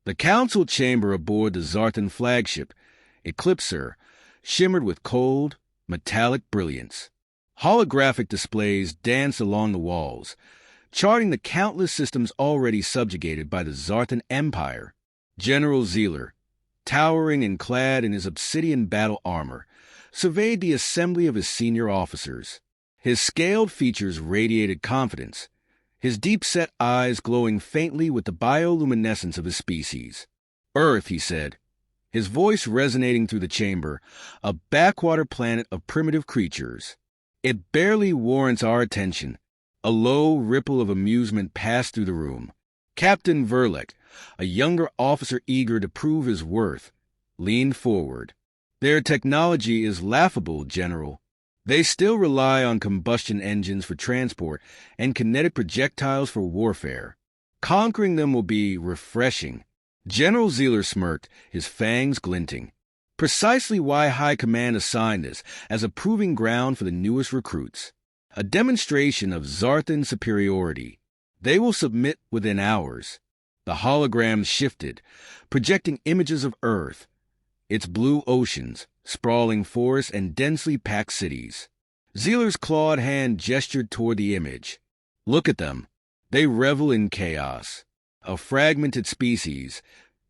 The council chamber aboard the Zartan flagship, Eclipser, shimmered with cold, metallic brilliance. Holographic displays danced along the walls, charting the countless systems already subjugated by the Zartan Empire. General Zealer, towering and clad in his obsidian battle armor, surveyed the assembly of his senior officers. His scaled features radiated confidence, his deep-set eyes glowing faintly with the bioluminescence of his species. "Earth," he said, his voice resonating through the chamber, "a backwater planet of primitive creatures. It barely warrants our attention." A low ripple of amusement passed through the room. Captain Verlek, a younger officer eager to prove his worth, leaned forward. "Their technology is laughable, General. They still rely on combustion engines for transport and kinetic projectiles for warfare. Conquering them will be refreshing." General Zealer smirked, his fangs glinting. "Precisely why High Command assigned this as a proving ground for the newest recruits. A demonstration of Zartan superiority. They will submit within hours." The holograms shifted, projecting images of Earth, its blue oceans, sprawling forests, and densely packed cities. Zealer's clawed hand gestured toward the image. "Look at them. They revel in chaos. A fragmented species,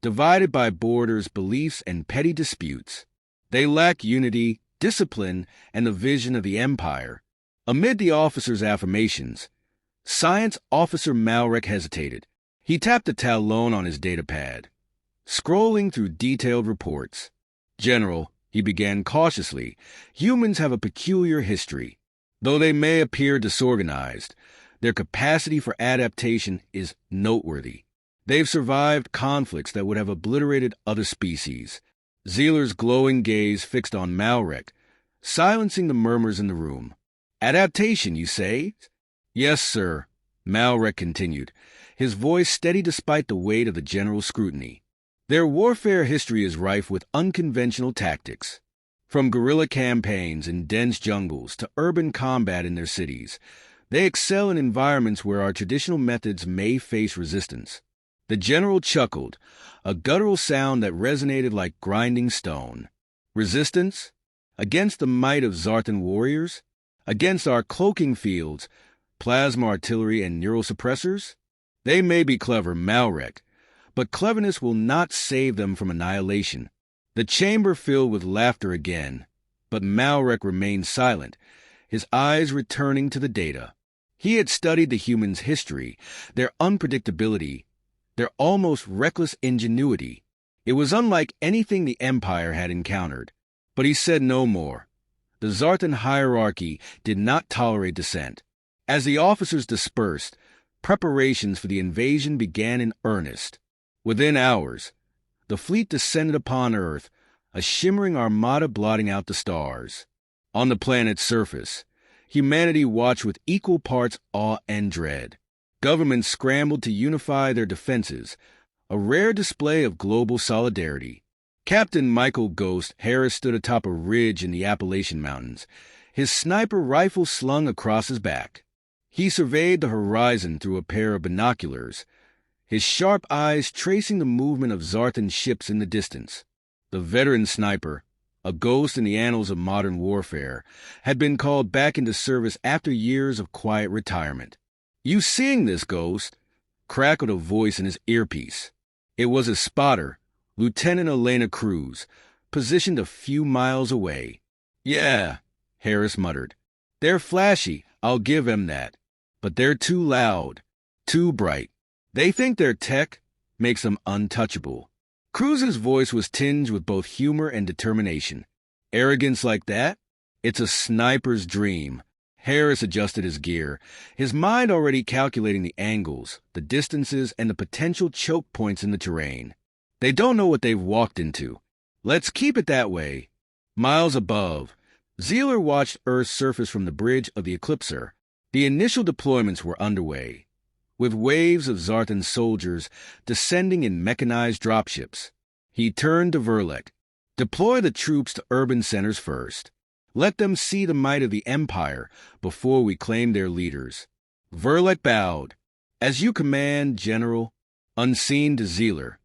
divided by borders, beliefs, and petty disputes. They lack unity, discipline, and the vision of the Empire." Amid the officer's affirmations, Science Officer Malrek hesitated. He tapped the talon on his datapad, scrolling through detailed reports. "General," he began cautiously, "humans have a peculiar history. Though they may appear disorganized, their capacity for adaptation is noteworthy. They've survived conflicts that would have obliterated other species." Zealer's glowing gaze fixed on Malrek, silencing the murmurs in the room. "Adaptation, you say?" "Yes, sir," Malrek continued, his voice steady despite the weight of the general's scrutiny. "Their warfare history is rife with unconventional tactics. From guerrilla campaigns in dense jungles to urban combat in their cities, they excel in environments where our traditional methods may face resistance." The general chuckled, a guttural sound that resonated like grinding stone. "Resistance? Against the might of Zartan warriors? Against our cloaking fields, plasma artillery, and neural suppressors? They may be clever, Malrek, but cleverness will not save them from annihilation." The chamber filled with laughter again, but Malrek remained silent, his eyes returning to the data. He had studied the humans' history, their unpredictability, their almost reckless ingenuity. It was unlike anything the Empire had encountered. But he said no more. The Zartan hierarchy did not tolerate dissent. As the officers dispersed, preparations for the invasion began in earnest. Within hours, the fleet descended upon Earth, a shimmering armada blotting out the stars. On the planet's surface, humanity watched with equal parts awe and dread. Governments scrambled to unify their defenses, a rare display of global solidarity. Captain Michael Ghost Harris stood atop a ridge in the Appalachian Mountains, his sniper rifle slung across his back. He surveyed the horizon through a pair of binoculars, his sharp eyes tracing the movement of Zartan ships in the distance. The veteran sniper, a ghost in the annals of modern warfare, had been called back into service after years of quiet retirement. "You seeing this, Ghost?" crackled a voice in his earpiece. It was his spotter, Lieutenant Elena Cruz, positioned a few miles away. "Yeah," Harris muttered. "They're flashy, I'll give them that. But they're too loud, too bright. They think their tech makes them untouchable." Cruz's voice was tinged with both humor and determination. "Arrogance like that? It's a sniper's dream." Harris adjusted his gear, his mind already calculating the angles, the distances, and the potential choke points in the terrain. "They don't know what they've walked into. Let's keep it that way." Miles above, Zealer watched Earth surface from the bridge of the Eclipser. The initial deployments were underway, with waves of Zartan soldiers descending in mechanized dropships. He turned to Verlek. "Deploy the troops to urban centers first. Let them see the might of the Empire before we claim their leaders." Verlek bowed. "As you command, General." Unseen to Zealer,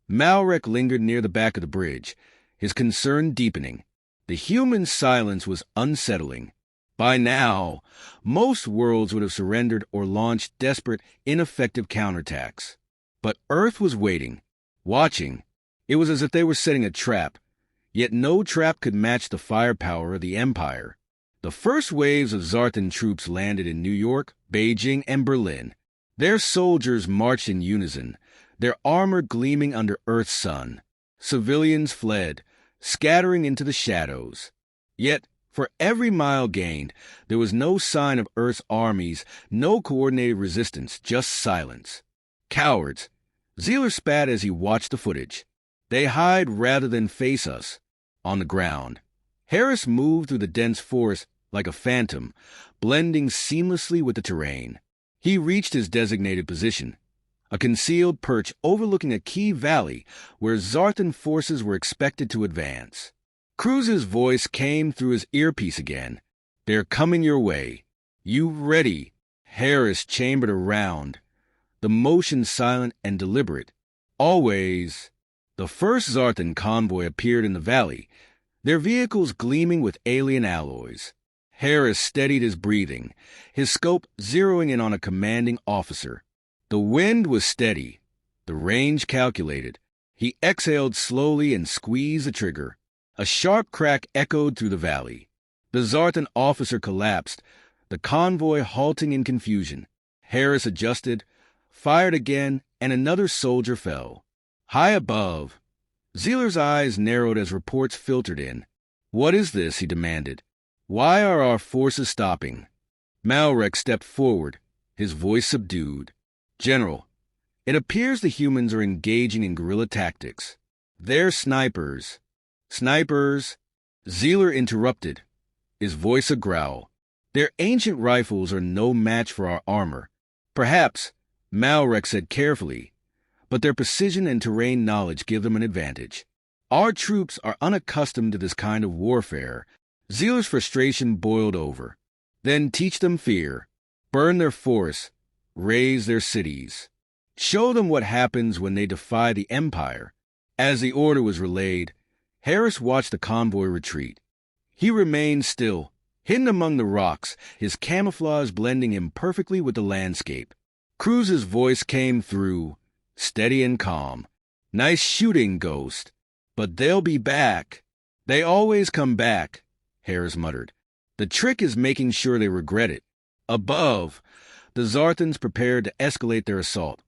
Malrek lingered near the back of the bridge, his concern deepening. The human silence was unsettling. By now, most worlds would have surrendered or launched desperate, ineffective counterattacks. But Earth was waiting, watching. It was as if they were setting a trap, yet no trap could match the firepower of the Empire. The first waves of Zartan troops landed in New York, Beijing, and Berlin. Their soldiers marched in unison, their armor gleaming under Earth's sun. Civilians fled, scattering into the shadows. Yet, for every mile gained, there was no sign of Earth's armies, no coordinated resistance, just silence. Cowards. Zealer spat as he watched the footage. They hide rather than face us. On the ground, Harris moved through the dense forest like a phantom, blending seamlessly with the terrain. He reached his designated position, a concealed perch overlooking a key valley where Zartan forces were expected to advance. Cruz's voice came through his earpiece again. "They're coming your way. You ready?" Harris chambered around, the motion silent and deliberate. Always. The first Zartan convoy appeared in the valley, their vehicles gleaming with alien alloys. Harris steadied his breathing, his scope zeroing in on a commanding officer. The wind was steady, the range calculated. He exhaled slowly and squeezed the trigger. A sharp crack echoed through the valley. The Zartan officer collapsed, the convoy halting in confusion. Harris adjusted, fired again, and another soldier fell. High above, Zealer's eyes narrowed as reports filtered in. "What is this?" he demanded. "Why are our forces stopping?" Malrek stepped forward, his voice subdued. "General, it appears the humans are engaging in guerrilla tactics. They're snipers." "Snipers?" Zealer interrupted, his voice a growl. "Their ancient rifles are no match for our armor. Perhaps," Malrek said carefully, "but their precision and terrain knowledge give them an advantage. Our troops are unaccustomed to this kind of warfare." Zealer's frustration boiled over. "Then teach them fear. Burn their forests. Raze their cities. Show them what happens when they defy the Empire." As the order was relayed, Harris watched the convoy retreat. He remained still, hidden among the rocks, his camouflage blending him perfectly with the landscape. Cruz's voice came through, steady and calm. "Nice shooting, Ghost. But they'll be back." "They always come back," Harris muttered. "The trick is making sure they regret it." Above, the Zartans prepared to escalate their assault,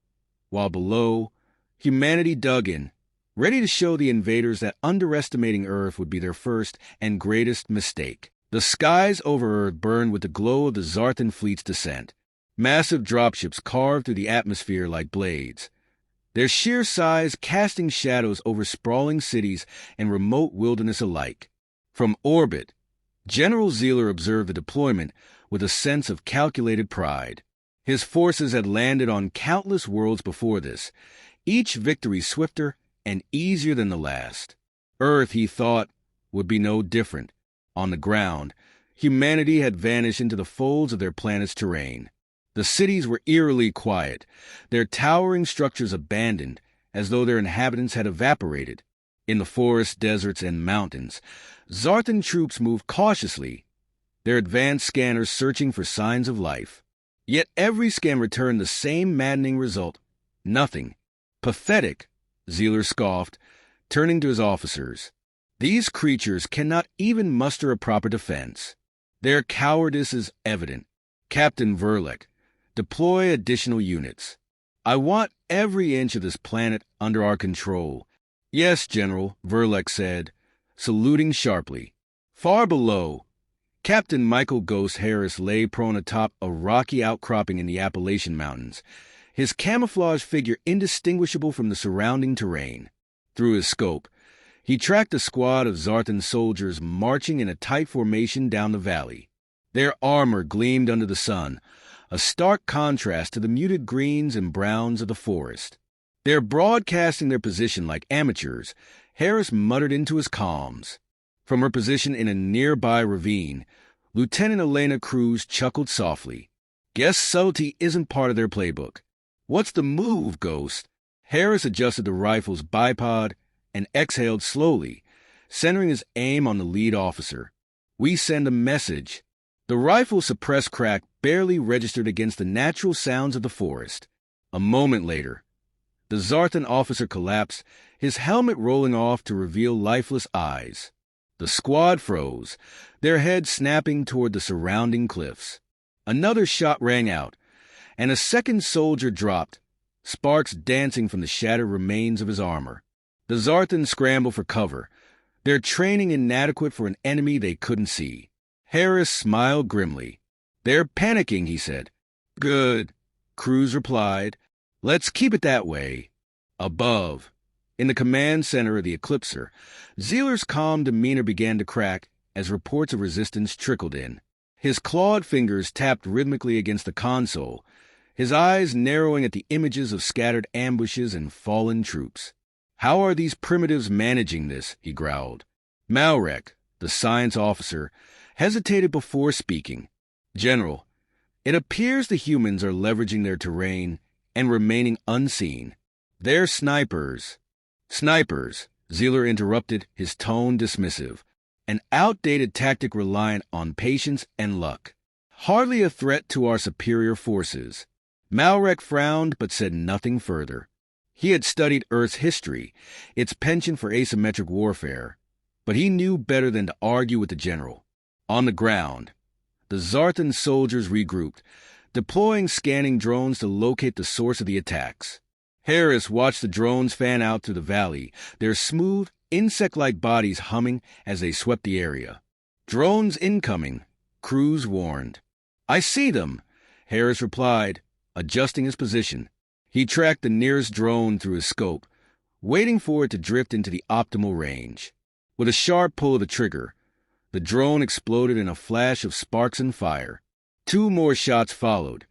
while below, humanity dug in, ready to show the invaders that underestimating Earth would be their first and greatest mistake. The skies over Earth burned with the glow of the Zartan fleet's descent. Massive dropships carved through the atmosphere like blades, their sheer size casting shadows over sprawling cities and remote wilderness alike. From orbit, General Zealer observed the deployment with a sense of calculated pride. His forces had landed on countless worlds before this, each victory swifter and easier than the last. Earth, he thought, would be no different. On the ground, humanity had vanished into the folds of their planet's terrain. The cities were eerily quiet, their towering structures abandoned, as though their inhabitants had evaporated. In the forests, deserts, and mountains, Zartan troops moved cautiously, their advanced scanners searching for signs of life. Yet every scan returned the same maddening result: nothing. "Pathetic," Zealer scoffed, turning to his officers. "These creatures cannot even muster a proper defense. Their cowardice is evident. Captain Verlek, deploy additional units. I want every inch of this planet under our control." "Yes, General," Verlek said, saluting sharply. Far below, Captain Michael Ghost Harris lay prone atop a rocky outcropping in the Appalachian Mountains, his camouflage figure indistinguishable from the surrounding terrain. Through his scope, he tracked a squad of Zartan soldiers marching in a tight formation down the valley. Their armor gleamed under the sun, a stark contrast to the muted greens and browns of the forest. "They're broadcasting their position like amateurs," Harris muttered into his comms. From her position in a nearby ravine, Lieutenant Elena Cruz chuckled softly. "Guess subtlety isn't part of their playbook." "What's the move, Ghost?" Harris adjusted the rifle's bipod and exhaled slowly, centering his aim on the lead officer. "We send a message." The rifle's suppressed crack barely registered against the natural sounds of the forest. A moment later, the Zartan officer collapsed, his helmet rolling off to reveal lifeless eyes. The squad froze, their heads snapping toward the surrounding cliffs. Another shot rang out, and a second soldier dropped, sparks dancing from the shattered remains of his armor. The Zartan scrambled for cover, their training inadequate for an enemy they couldn't see. Harris smiled grimly. "They're panicking," he said. "Good," Cruz replied. "Let's keep it that way." Above, in the command center of the Eclipser, Zealer's calm demeanor began to crack as reports of resistance trickled in. His clawed fingers tapped rhythmically against the console, his eyes narrowing at the images of scattered ambushes and fallen troops. "How are these primitives managing this?" he growled. Malrek, the science officer, hesitated before speaking. "General, it appears the humans are leveraging their terrain and remaining unseen. They're snipers." "Snipers," Zealer interrupted, his tone dismissive. "An outdated tactic reliant on patience and luck. Hardly a threat to our superior forces." Malrek frowned but said nothing further. He had studied Earth's history, its penchant for asymmetric warfare, but he knew better than to argue with the general. On the ground, the Zartan soldiers regrouped, deploying scanning drones to locate the source of the attacks. Harris watched the drones fan out through the valley, their smooth, insect-like bodies humming as they swept the area. "Drones incoming," Cruz warned. "I see them," Harris replied, adjusting his position. He tracked the nearest drone through his scope, waiting for it to drift into the optimal range. With a sharp pull of the trigger, the drone exploded in a flash of sparks and fire. 2 more shots followed,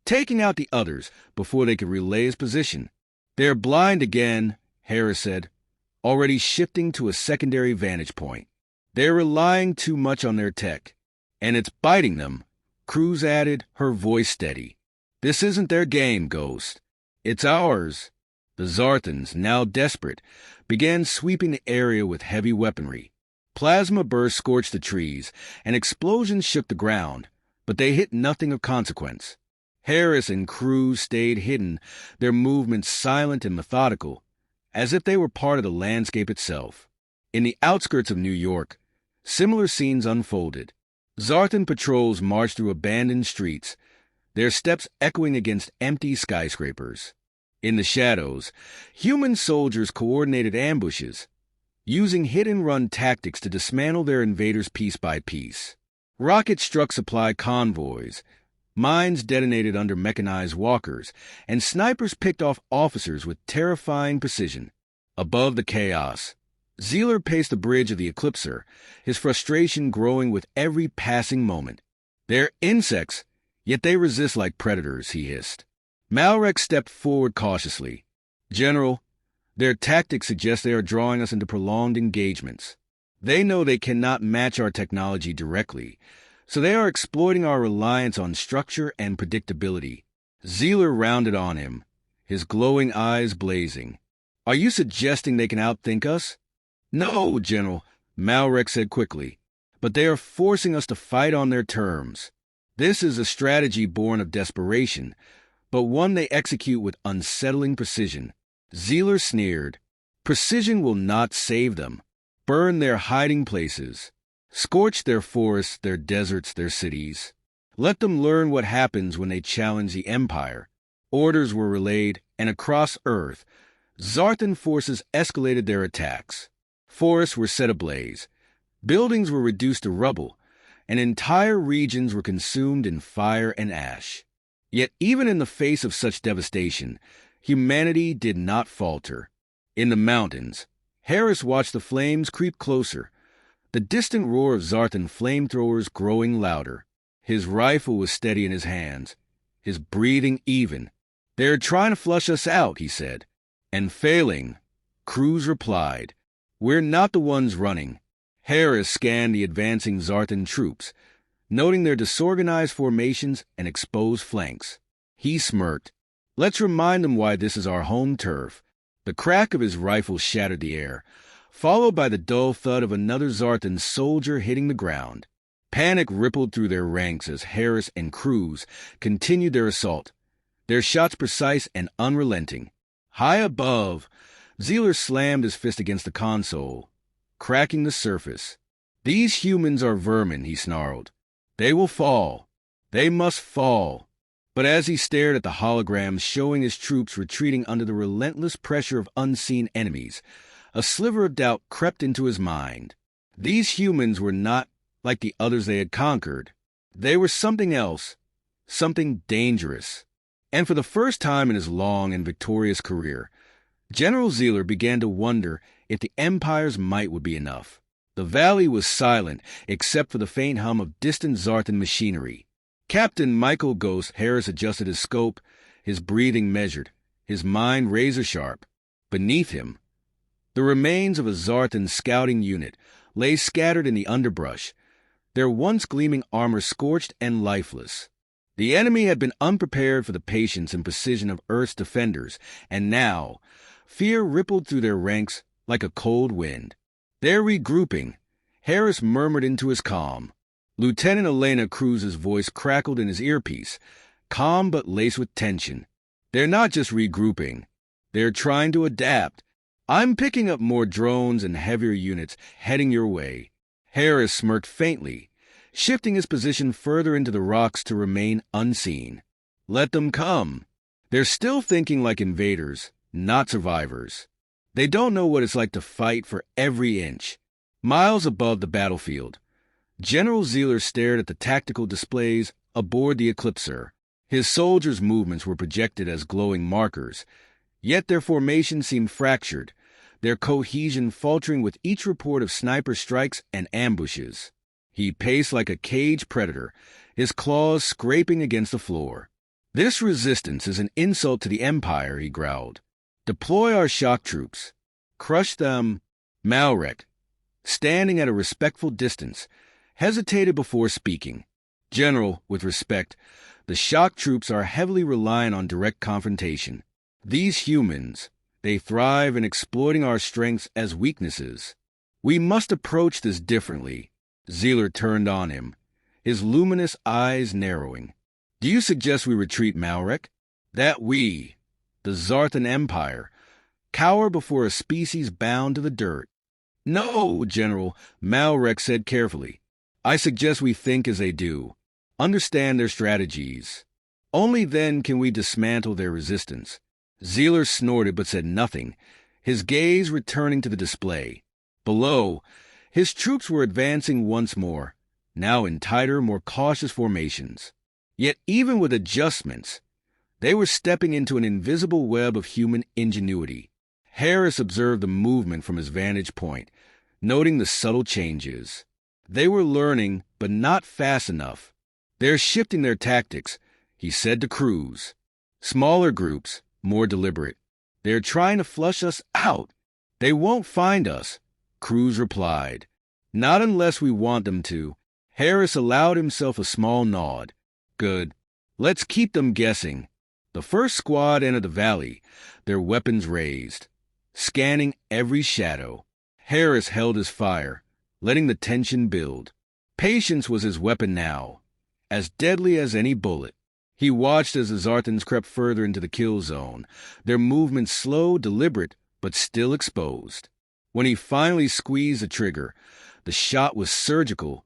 taking out the others before they could relay his position. "They're blind again," Harris said, already shifting to a secondary vantage point. "They're relying too much on their tech, and it's biting them," Cruz added, her voice steady. "This isn't their game, Ghost. It's ours." The Zartans, now desperate, began sweeping the area with heavy weaponry. Plasma bursts scorched the trees, and explosions shook the ground, but they hit nothing of consequence. Harris and Cruz stayed hidden, their movements silent and methodical, as if they were part of the landscape itself. In the outskirts of New York, similar scenes unfolded. Zartan patrols marched through abandoned streets, their steps echoing against empty skyscrapers. In the shadows, human soldiers coordinated ambushes, using hit-and-run tactics to dismantle their invaders piece by piece. Rockets struck supply convoys, mines detonated under mechanized walkers, and snipers picked off officers with terrifying precision. Above the chaos, Zealer paced the bridge of the Eclipser, his frustration growing with every passing moment. "They're insects, yet they resist like predators," he hissed. Malrek stepped forward cautiously. "General, their tactics suggest they are drawing us into prolonged engagements. They know they cannot match our technology directly, so they are exploiting our reliance on structure and predictability." Zealer rounded on him, his glowing eyes blazing. "Are you suggesting they can outthink us?" "No, General," Malrek said quickly, "but they are forcing us to fight on their terms. This is a strategy born of desperation, but one they execute with unsettling precision." Zealer sneered. "Precision will not save them. Burn their hiding places. Scorch their forests, their deserts, their cities. Let them learn what happens when they challenge the Empire." Orders were relayed, and across Earth, Zartan forces escalated their attacks. Forests were set ablaze. Buildings were reduced to rubble, and entire regions were consumed in fire and ash. Yet even in the face of such devastation, humanity did not falter. In the mountains, Harris watched the flames creep closer, the distant roar of Zartan flamethrowers growing louder. His rifle was steady in his hands, his breathing even. "They're trying to flush us out," he said. "And failing," Cruz replied. "We're not the ones running." Harris scanned the advancing Zartan troops, noting their disorganized formations and exposed flanks. He smirked. Let's remind them why this is our home turf. The crack of his rifle shattered the air, followed by the dull thud of another Zartan soldier hitting the ground. Panic rippled through their ranks as Harris and Cruz continued their assault, their shots precise and unrelenting. High above, Zealer slammed his fist against the console, cracking the surface. "These humans are vermin," he snarled. "They will fall. They must fall." But as he stared at the holograms showing his troops retreating under the relentless pressure of unseen enemies, a sliver of doubt crept into his mind. These humans were not like the others they had conquered. They were something else, something dangerous. And for the first time in his long and victorious career, General Zealer began to wonder if the Empire's might would be enough. The valley was silent except for the faint hum of distant Zartan machinery. Captain Michael Ghost Harris adjusted his scope, his breathing measured, his mind razor-sharp. Beneath him, the remains of a Zartan scouting unit lay scattered in the underbrush, their once gleaming armor scorched and lifeless. The enemy had been unprepared for the patience and precision of Earth's defenders, and now fear rippled through their ranks like a cold wind. "They're regrouping," Harris murmured into his calm. Lieutenant Elena Cruz's voice crackled in his earpiece, calm but laced with tension. "They're not just regrouping. They're trying to adapt. I'm picking up more drones and heavier units heading your way." Harris smirked faintly, shifting his position further into the rocks to remain unseen. "Let them come. They're still thinking like invaders, not survivors. They don't know what it's like to fight for every inch." Miles above the battlefield, General Zealer stared at the tactical displays aboard the Eclipser. His soldiers' movements were projected as glowing markers, yet their formation seemed fractured, their cohesion faltering with each report of sniper strikes and ambushes. He paced like a caged predator, his claws scraping against the floor. "This resistance is an insult to the Empire," he growled. "Deploy our shock troops. Crush them." Malrek, standing at a respectful distance, hesitated before speaking. "General, with respect, the shock troops are heavily reliant on direct confrontation. These humans, they thrive in exploiting our strengths as weaknesses. We must approach this differently." Zealer turned on him, his luminous eyes narrowing. "Do you suggest we retreat, Malrek? That we, the Zartan Empire, cower before a species bound to the dirt?" "No, General," Malrek said carefully. "I suggest we think as they do, understand their strategies. Only then can we dismantle their resistance." Zealer snorted but said nothing, his gaze returning to the display. Below, his troops were advancing once more, now in tighter, more cautious formations. Yet even with adjustments, they were stepping into an invisible web of human ingenuity. Harris observed the movement from his vantage point, noting the subtle changes. They were learning, but not fast enough. "They're shifting their tactics," he said to Cruz. "Smaller groups, more deliberate. They're trying to flush us out." "They won't find us," Cruz replied. "Not unless we want them to." Harris allowed himself a small nod. "Good. Let's keep them guessing." The first squad entered the valley, their weapons raised, scanning every shadow. Harris held his fire, letting the tension build. Patience was his weapon now, as deadly as any bullet. He watched as the Zartans crept further into the kill zone, their movements slow, deliberate, but still exposed. When he finally squeezed the trigger, the shot was surgical,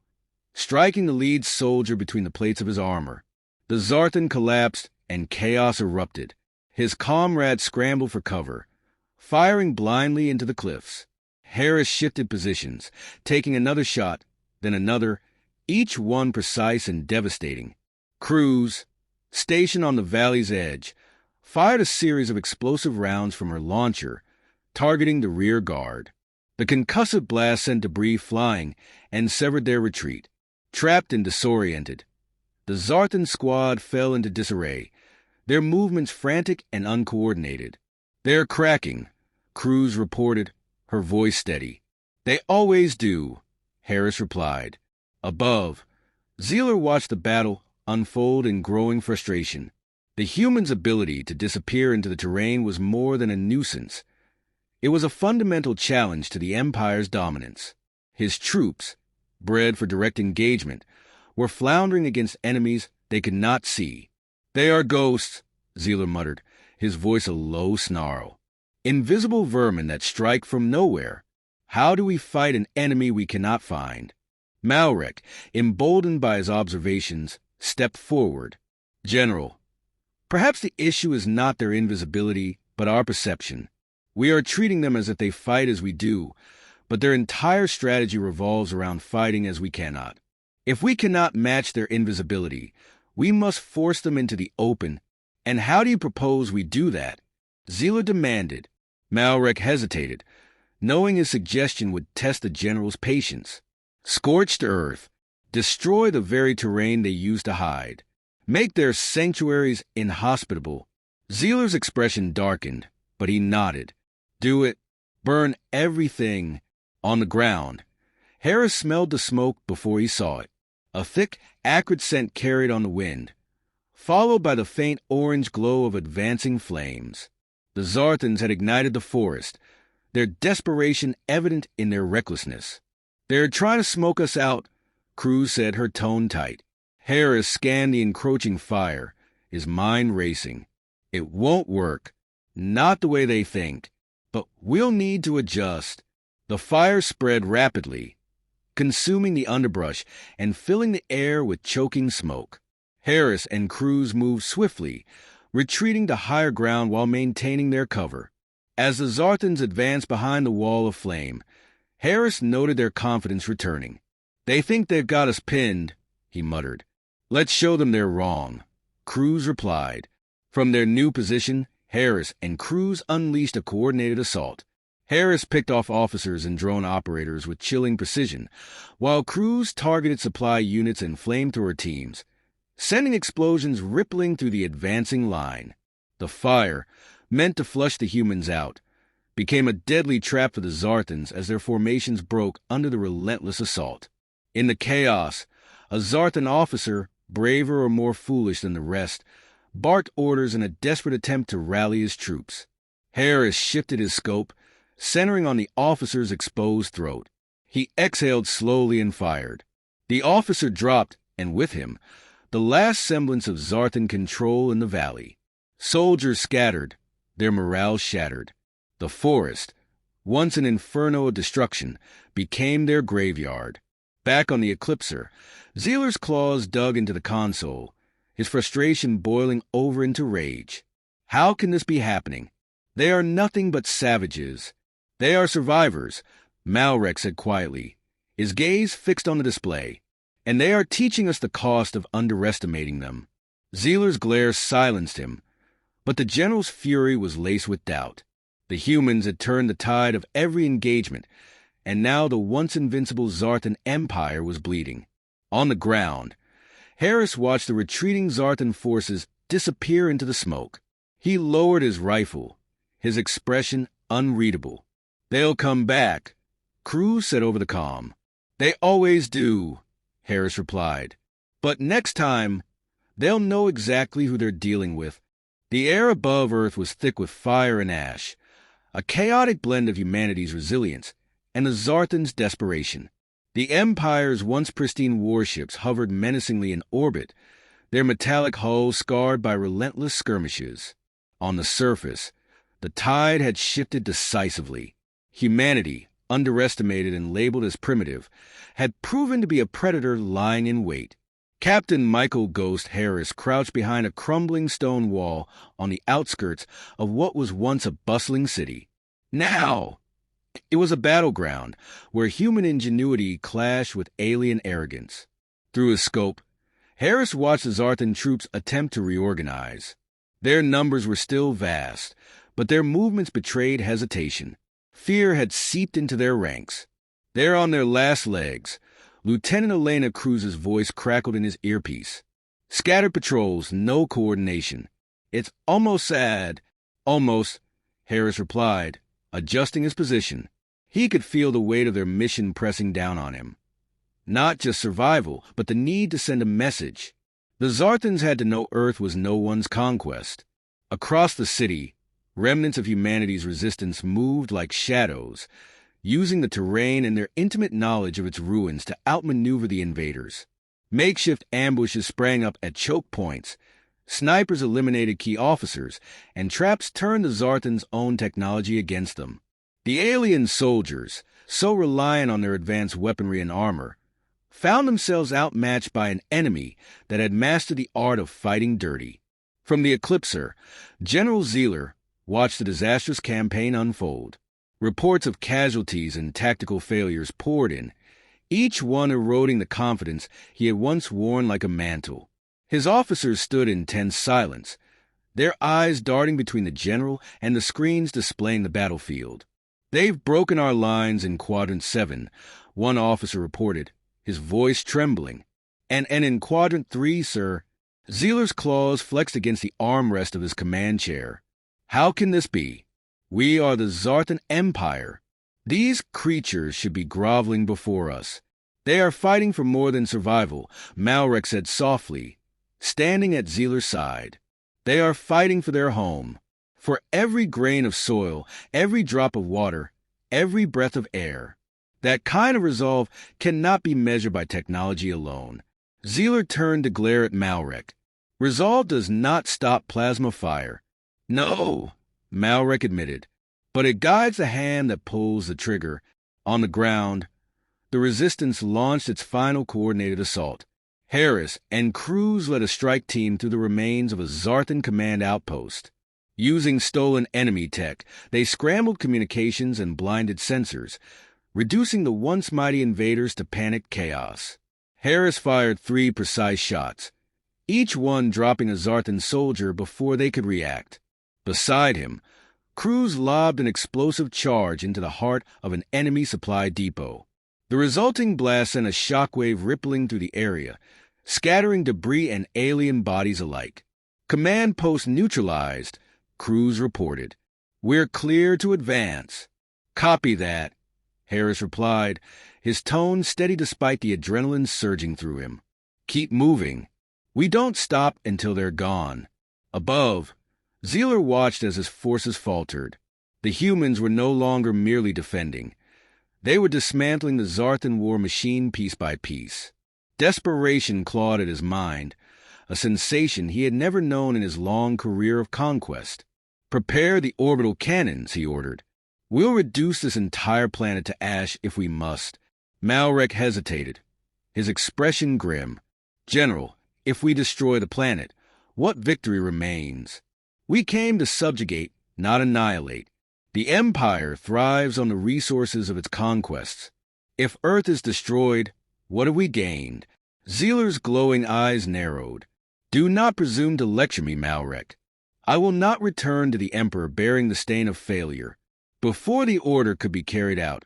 striking the lead soldier between the plates of his armor. The Zartan collapsed and chaos erupted. His comrades scrambled for cover, firing blindly into the cliffs. Harris shifted positions, taking another shot, then another, each one precise and devastating. Cruz, stationed on the valley's edge, fired a series of explosive rounds from her launcher, targeting the rear guard. The concussive blast sent debris flying and severed their retreat. Trapped and disoriented, the Zartan squad fell into disarray, their movements frantic and uncoordinated. "They're cracking," Cruz reported, her voice steady. "They always do," Harris replied. Above, Zealer watched the battle unfold in growing frustration. The The humans' ability to disappear into the terrain was more than a nuisance. It was a fundamental challenge to the Empire's dominance. His troops, bred for direct engagement, were floundering against enemies they could not see. "They are ghosts," Zealer muttered, his voice a low snarl. "Invisible vermin that strike from nowhere. How do we fight an enemy we cannot find?" Malrek, emboldened by his observations, stepped forward. "General, perhaps the issue is not their invisibility, but our perception. We are treating them as if they fight as we do, but their entire strategy revolves around fighting as we cannot. If we cannot match their invisibility, we must force them into the open. And how do you propose we do that?" Zealer demanded. Malrek hesitated, knowing his suggestion would test the general's patience. "Scorched earth. Destroy the very terrain they use to hide. Make their sanctuaries inhospitable." Zealer's expression darkened, but he nodded. "Do it. Burn everything on the ground." Harris smelled the smoke before he saw it. A thick, acrid scent carried on the wind, followed by the faint orange glow of advancing flames. The Zarthans had ignited the forest, their desperation evident in their recklessness. "They're trying to smoke us out," Cruz said, her tone tight. Harris scanned the encroaching fire, his mind racing. "It won't work. Not the way they think. But we'll need to adjust." The fire spread rapidly, consuming the underbrush and filling the air with choking smoke. Harris and Cruz moved swiftly, retreating to higher ground while maintaining their cover. As the Zarthans advanced behind the wall of flame, Harris noted their confidence returning. "They think they've got us pinned," he muttered. "Let's show them they're wrong," Cruz replied. From their new position, Harris and Cruz unleashed a coordinated assault. Harris picked off officers and drone operators with chilling precision, while Cruz targeted supply units and flamethrower teams, sending explosions rippling through the advancing line. The fire, meant to flush the humans out, became a deadly trap for the Zarthans as their formations broke under the relentless assault. In the chaos, a Zarthan officer, braver or more foolish than the rest, barked orders in a desperate attempt to rally his troops. Harris shifted his scope, centering on the officer's exposed throat. He exhaled slowly and fired. The officer dropped, and with him, the last semblance of Zarthan control in the valley. Soldiers scattered, their morale shattered. The forest, once an inferno of destruction, became their graveyard. Back on the Eclipser, Zealer's claws dug into the console, his frustration boiling over into rage. How can this be happening? They are nothing but savages. "They are survivors," Malrek said quietly, his gaze fixed on the display. "And they are teaching us the cost of underestimating them." Zealer's glare silenced him, but the general's fury was laced with doubt. The humans had turned the tide of every engagement, and now the once invincible Zarthan Empire was bleeding. On the ground, Harris watched the retreating Zarthan forces disappear into the smoke. He lowered his rifle, his expression unreadable. "They'll come back," Cruz said over the comm. "They always do," Harris replied. "But next time, they'll know exactly who they're dealing with." The air above Earth was thick with fire and ash, a chaotic blend of humanity's resilience and the Zarthans' desperation. The Empire's once pristine warships hovered menacingly in orbit, their metallic hulls scarred by relentless skirmishes. On the surface, the tide had shifted decisively. Humanity, underestimated and labeled as primitive, had proven to be a predator lying in wait. Captain Michael Ghost Harris crouched behind a crumbling stone wall on the outskirts of what was once a bustling city. Now! It was a battleground where human ingenuity clashed with alien arrogance. Through his scope, Harris watched the Zarthan troops attempt to reorganize. Their numbers were still vast, but their movements betrayed hesitation. Fear had seeped into their ranks. "They're on their last legs," Lieutenant Elena Cruz's voice crackled in his earpiece. "Scattered patrols, no coordination. It's almost sad." "Almost," Harris replied, adjusting his position. He could feel the weight of their mission pressing down on him. Not just survival, but the need to send a message. The Zarthans had to know Earth was no one's conquest. Across the city, remnants of humanity's resistance moved like shadows, using the terrain and their intimate knowledge of its ruins to outmaneuver the invaders. Makeshift ambushes sprang up at choke points, snipers eliminated key officers, and traps turned the Zarthans' own technology against them. The alien soldiers, so reliant on their advanced weaponry and armor, found themselves outmatched by an enemy that had mastered the art of fighting dirty. From the Eclipser, General Zealer watched the disastrous campaign unfold. Reports of casualties and tactical failures poured in, each one eroding the confidence he had once worn like a mantle. His officers stood in tense silence, their eyes darting between the general and the screens displaying the battlefield. "They've broken our lines in Quadrant 7, one officer reported, his voice trembling. And in Quadrant 3, sir." Zealer's claws flexed against the armrest of his command chair. "How can this be? We are the Zarthan Empire. These creatures should be groveling before us. They are fighting for more than survival," Malrek said softly, standing at Zealer's side. "They are fighting for their home, for every grain of soil, every drop of water, every breath of air. That kind of resolve cannot be measured by technology alone." Zealer turned to glare at Malrek. "Resolve does not stop plasma fire." "No," Malrek admitted, "but it guides the hand that pulls the trigger." On the ground, the Resistance launched its final coordinated assault. Harris and Cruz led a strike team through the remains of a Zarthan command outpost. Using stolen enemy tech, they scrambled communications and blinded sensors, reducing the once mighty invaders to panicked chaos. Harris fired 3 precise shots, each one dropping a Zarthan soldier before they could react. Beside him, Cruz lobbed an explosive charge into the heart of an enemy supply depot. The resulting blast sent a shockwave rippling through the area, scattering debris and alien bodies alike. "Command post neutralized," Cruz reported. "We're clear to advance." "Copy that," Harris replied, his tone steady despite the adrenaline surging through him. "Keep moving. We don't stop until they're gone." Above, Zealer watched as his forces faltered. The humans were no longer merely defending. They were dismantling the Zarthan war machine piece by piece. Desperation clawed at his mind, a sensation he had never known in his long career of conquest. "Prepare the orbital cannons," he ordered. "We'll reduce this entire planet to ash if we must." Malrek hesitated, his expression grim. "General, if we destroy the planet, what victory remains? We came to subjugate, not annihilate. The Empire thrives on the resources of its conquests. If Earth is destroyed, what have we gained?" Zealer's glowing eyes narrowed. "Do not presume to lecture me, Malrek. I will not return to the Emperor bearing the stain of failure." Before the order could be carried out,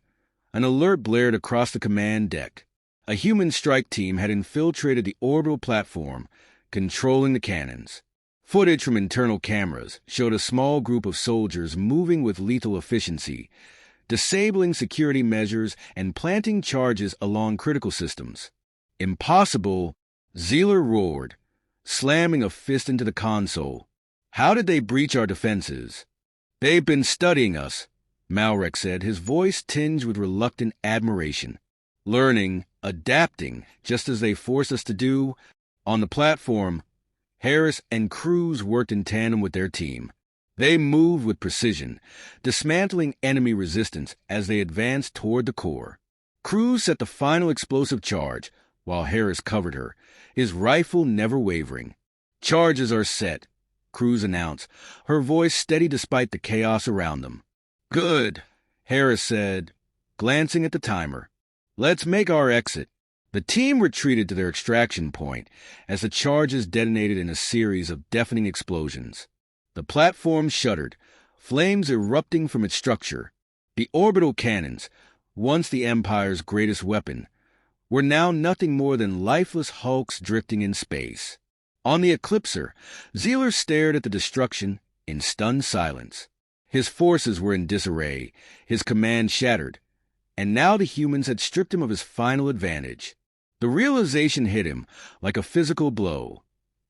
an alert blared across the command deck. A human strike team had infiltrated the orbital platform, controlling the cannons. Footage from internal cameras showed a small group of soldiers moving with lethal efficiency, disabling security measures and planting charges along critical systems. "Impossible," Zealer roared, slamming a fist into the console. "How did they breach our defenses?" "They've been studying us," Malrek said, his voice tinged with reluctant admiration. "Learning, adapting, just as they forced us to do." On the platform, Harris and Cruz worked in tandem with their team. They moved with precision, dismantling enemy resistance as they advanced toward the core. Cruz set the final explosive charge, while Harris covered her, his rifle never wavering. "Charges are set," Cruz announced, her voice steady despite the chaos around them. "Good," Harris said, glancing at the timer. "Let's make our exit." The team retreated to their extraction point as the charges detonated in a series of deafening explosions. The platform shuddered, flames erupting from its structure. The orbital cannons, once the Empire's greatest weapon, were now nothing more than lifeless hulks drifting in space. On the Eclipser, Zealer stared at the destruction in stunned silence. His forces were in disarray, his command shattered, and now the humans had stripped him of his final advantage. The realization hit him like a physical blow.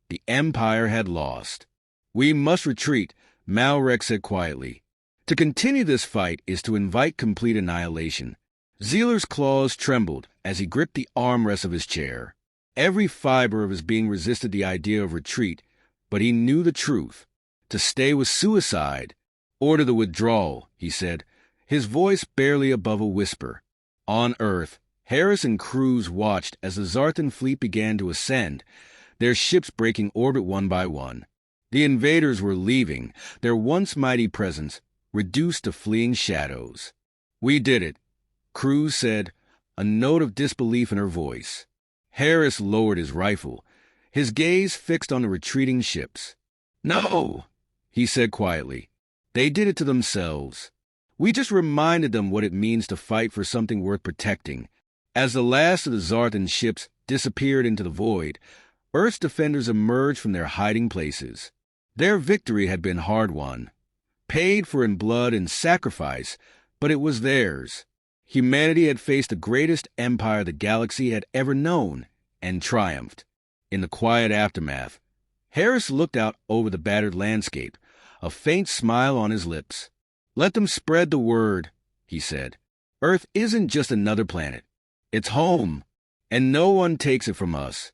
The Empire had lost. "We must retreat," Malrek said quietly. "To continue this fight is to invite complete annihilation." Zealer's claws trembled as he gripped the armrest of his chair. Every fiber of his being resisted the idea of retreat, but he knew the truth. To stay was suicide. "Order the withdrawal," he said, his voice barely above a whisper. On Earth, Harris and Cruz watched as the Zartan fleet began to ascend, their ships breaking orbit one by one. The invaders were leaving, their once mighty presence reduced to fleeing shadows. "We did it," Cruz said, a note of disbelief in her voice. Harris lowered his rifle, his gaze fixed on the retreating ships. "No," he said quietly. "They did it to themselves. We just reminded them what it means to fight for something worth protecting." As the last of the Zartan ships disappeared into the void, Earth's defenders emerged from their hiding places. Their victory had been hard-won, paid for in blood and sacrifice, but it was theirs. Humanity had faced the greatest empire the galaxy had ever known, and triumphed. In the quiet aftermath, Harris looked out over the battered landscape, a faint smile on his lips. "Let them spread the word," he said. "Earth isn't just another planet. It's home, and no one takes it from us."